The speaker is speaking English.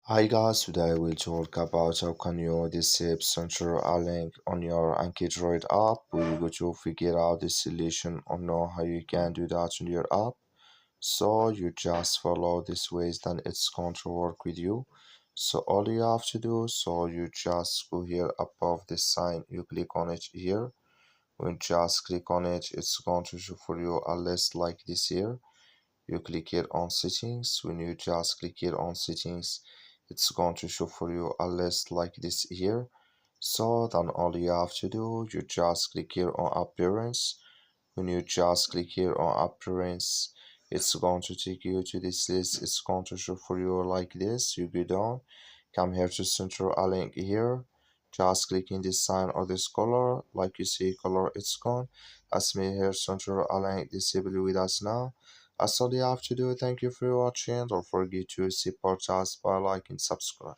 Hi guys, today we'll talk about how can you disable censor a link on your AnkiDroid app. We're going to figure out the solution or know how you can do that on your app. So you just follow this ways, then it's going to work with you. So all you have to do, so you just go here above this sign, you click on it here. When you just click on it, it's going to show for you a list like this here. You click here on settings. When you just click here on settings, it's going to show for you a list like this here. So then all you have to do, you just click here on appearance. When you just click here on appearance, it's going to take you to this list. It's going to show for you like this. You go down, come here to center a link here. Just click in this sign or this color, like you see color, it's gone. As me here center a link, disable with us now. That's all you have to do. Thank you for watching. Don't forget to support us by liking, subscribe.